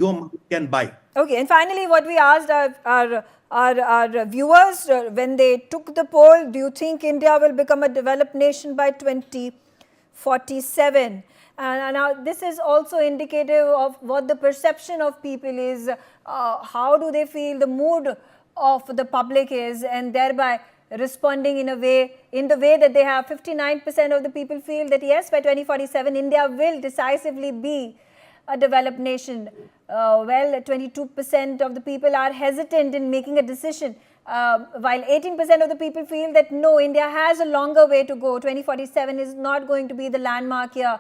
your money can buy. Okay, and finally, what we asked our viewers when they took the poll, do you think India will become a developed nation by 2047? And now this is also indicative of what the perception of people is, how do they feel the mood of the public is, and thereby responding in the way that they have. 59% of the people feel that yes, by 2047 India will decisively be a developed nation. Well, 22% of the people are hesitant in making a decision, while 18% of the people feel that no, India has a longer way to go. 2047 is not going to be the landmark year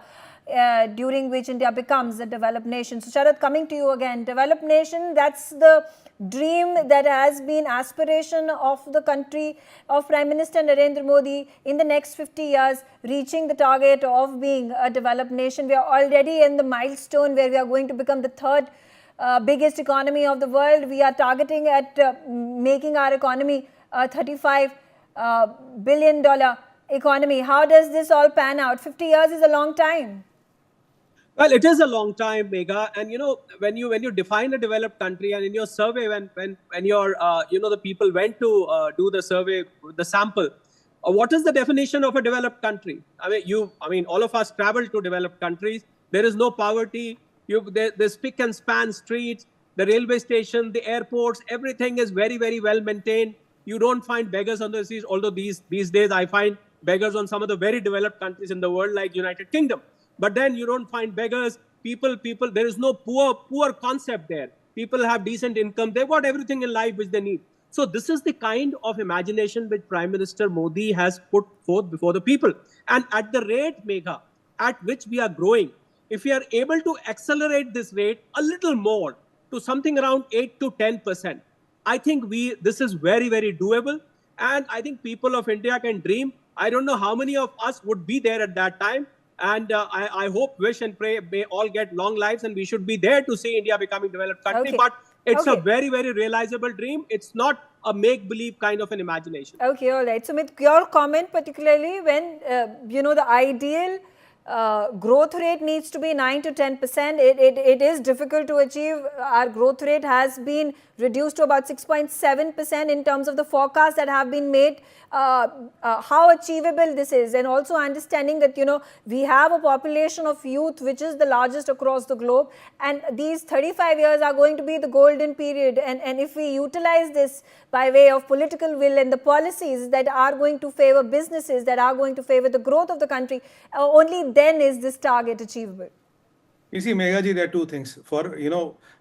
during which India becomes a developed nation. So Sharad, coming to you again, developed nation, that's the dream that has been aspiration of the country of Prime Minister Narendra Modi in the next 50 years, reaching the target of being a developed nation. We are already in the milestone where we are going to become the third biggest economy of the world. We are targeting at making our economy a $35 billion economy. How does this all pan out? 50 years is a long time. Well, it is a long time, Megha. And when you define a developed country, and in your survey, when your the people went to do the survey, the sample, what is the definition of a developed country? I mean, all of us travel to developed countries. There is no poverty. There's spick and span streets, the railway station, the airports. Everything is very, very well maintained. You don't find beggars on the streets. Although these days I find beggars on some of the very developed countries in the world, like United Kingdom. But then you don't find beggars, people, there is no poor concept there. People have decent income. They've got everything in life which they need. So this is the kind of imagination which Prime Minister Modi has put forth before the people. And at the rate, Megha, at which we are growing, if we are able to accelerate this rate a little more to something around 8 to 10%, I think this is very, very doable. And I think people of India can dream. I don't know how many of us would be there at that time. And I hope, wish and pray may all get long lives, and we should be there to see India becoming a developed country. Okay. But it's a very, very realizable dream. It's not a make-believe kind of an imagination. Okay, all right. So, Sumit, your comment particularly when, the ideal growth rate needs to be 9 to 10%. It is difficult to achieve. Our growth rate has been reduced to about 6.7% in terms of the forecasts that have been made. How achievable this is, and also understanding that we have a population of youth which is the largest across the globe, and these 35 years are going to be the golden period, and if we utilize this by way of political will and the policies that are going to favor businesses, that are going to favor the growth of the country, only then is this target achievable. You see, Megha ji, there are two things.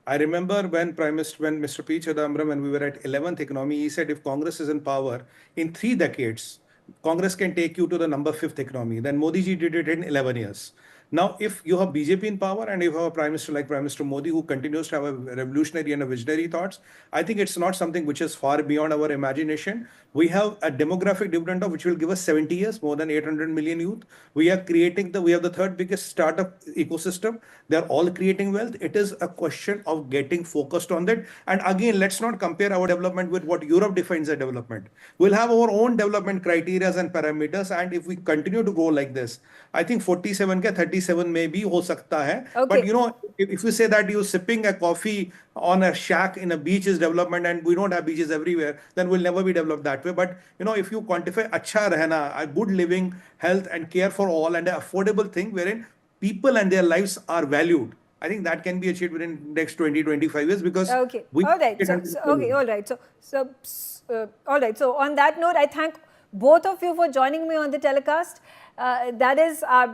I remember when Mr. P. Chidambaram, when we were at 11th economy, he said if Congress is in power, in 3 decades, Congress can take you to the number 5th economy. Then Modi ji did it in 11 years. Now, if you have BJP in power and you have a Prime Minister like Prime Minister Modi who continues to have a revolutionary and a visionary thoughts, I think it's not something which is far beyond our imagination. We have a demographic dividend of which will give us 70 years, more than 800 million youth. We have the third biggest startup ecosystem. They're all creating wealth. It is a question of getting focused on that. And again, let's not compare our development with what Europe defines as development. We'll have our own development criteria and parameters. And if we continue to go like this, I think 47 ka 37 may be ho sakta hai. Okay. But if you say that you're sipping a coffee on a shack in a beach is development and we don't have beaches everywhere, then we'll never be developed that way. But if you quantify acha rehna, a good living, health and care for all, and an affordable thing wherein people and their lives are valued, I think that can be achieved within next 20-25 years because all right. So on that note, I thank both of you for joining me on the telecast. That is our